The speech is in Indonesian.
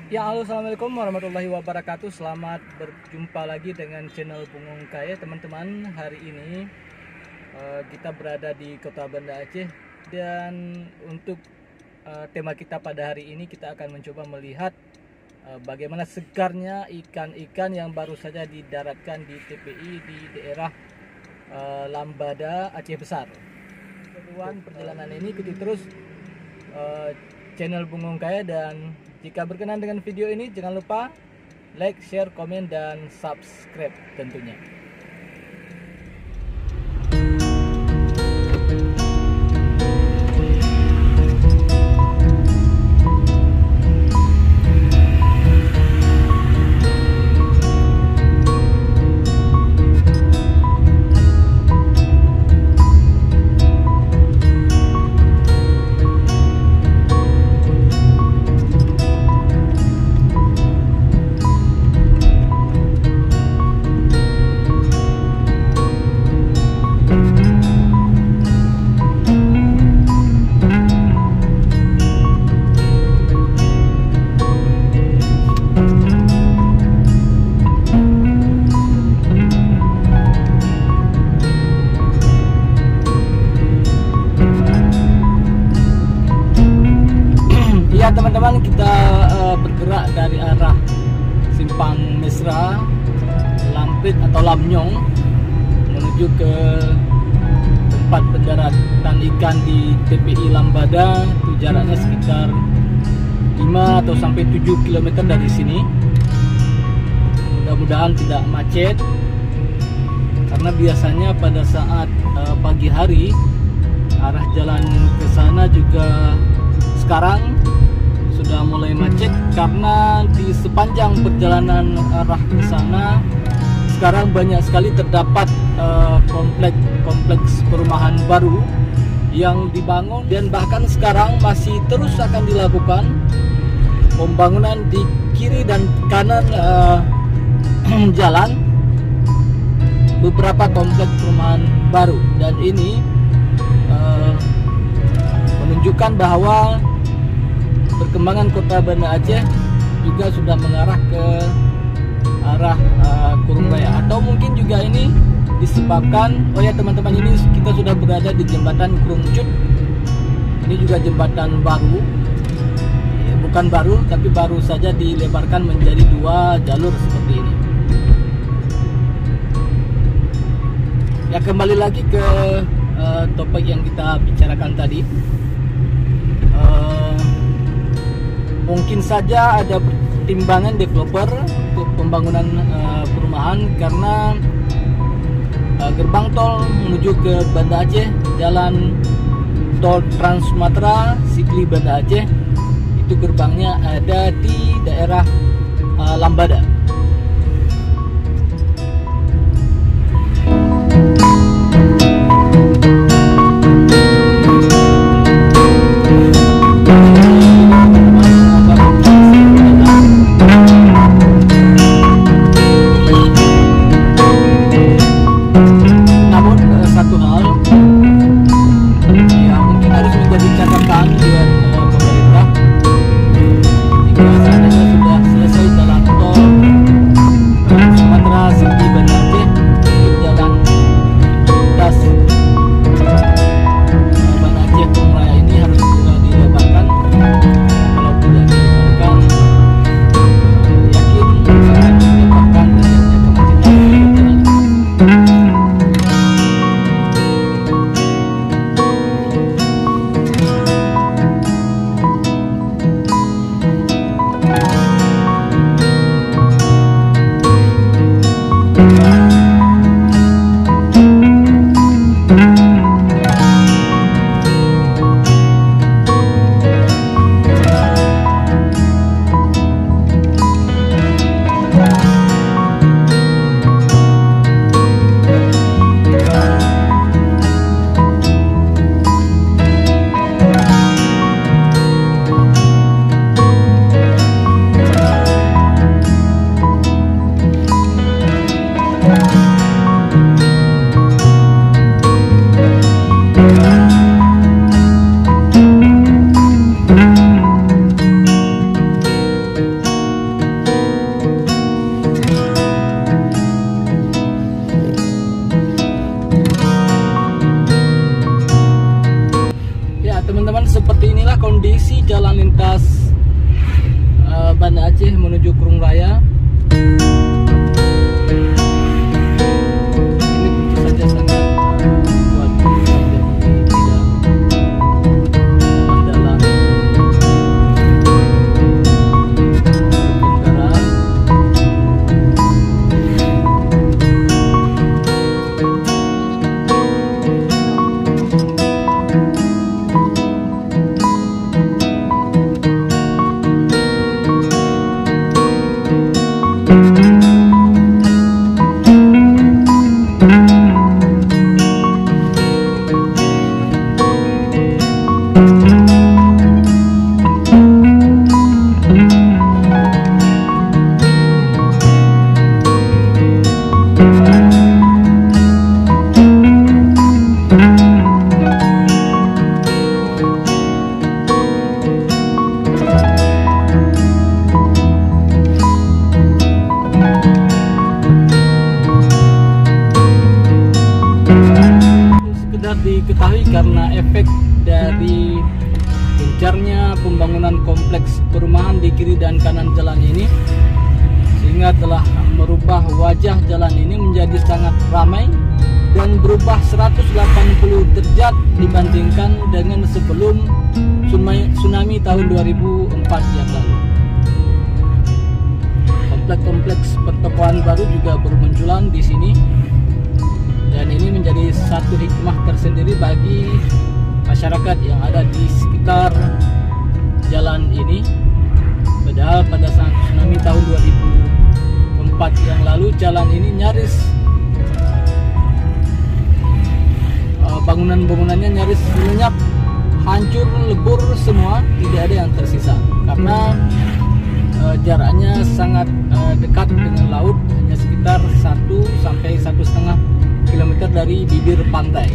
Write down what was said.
Ya, halo, assalamualaikum warahmatullahi wabarakatuh. Selamat berjumpa lagi dengan channel Pungung Kaya, teman-teman. Hari ini kita berada di Kota Banda Aceh, dan untuk tema kita pada hari ini kita akan mencoba melihat bagaimana segarnya ikan-ikan yang baru saja didaratkan di TPI di daerah Lambada, Aceh Besar. Keseruan perjalanan ini ikuti terus channel Pungung Kaya, dan jika berkenan dengan video ini jangan lupa like, share, komen, dan subscribe tentunya. Teman-teman, kita bergerak dari arah Simpang Mesra, Lampit atau Lamnyong menuju ke tempat pendaratan ikan di TPI Lambada. Itu jaraknya sekitar 5 atau sampai 7 km dari sini. Mudah-mudahan tidak macet, karena biasanya pada saat pagi hari arah jalan ke sana juga sekarang sudah mulai macet, karena di sepanjang perjalanan arah ke sana sekarang banyak sekali terdapat kompleks perumahan baru yang dibangun, dan bahkan sekarang masih terus akan dilakukan pembangunan di kiri dan kanan jalan beberapa kompleks perumahan baru, dan ini menunjukkan bahwa perkembangan Kota Banda Aceh juga sudah mengarah ke arah Kurung Raya, atau mungkin juga ini disebabkan, oh ya teman-teman, ini kita sudah berada di jembatan Kurung Cut. Ini juga jembatan baru, ya, bukan baru tapi baru saja dilebarkan menjadi 2 jalur seperti ini. Ya, kembali lagi ke topik yang kita bicarakan tadi. Mungkin saja ada pertimbangan developer untuk pembangunan perumahan, karena gerbang tol menuju ke Banda Aceh, jalan tol Trans Sumatera Sikli Banda Aceh, itu gerbangnya ada di daerah Lambada. Pemerintah, jika seandainya sudah selesai jalan tol inilah kondisi jalan lintas Banda Aceh menuju Kurung Raya. Ini tentu saja sangat buat tidak jalan-jalan berkendara. Diketahui karena efek dari gencarnya pembangunan kompleks perumahan di kiri dan kanan jalan ini, sehingga telah merubah wajah jalan ini menjadi sangat ramai dan berubah 180 derajat dibandingkan dengan sebelum tsunami tahun 2004 yang lalu. Kompleks-kompleks pertokohan baru juga bermunculan di sini. Dan ini menjadi satu hikmah tersendiri bagi masyarakat yang ada di sekitar jalan ini. Padahal pada saat tsunami tahun 2004 yang lalu, jalan ini nyaris bangunan-bangunannya nyaris lenyap, hancur, lebur semua, tidak ada yang tersisa karena jaraknya sangat dekat dengan laut, hanya sekitar 1 sampai 1,5 kilometer dari bibir pantai.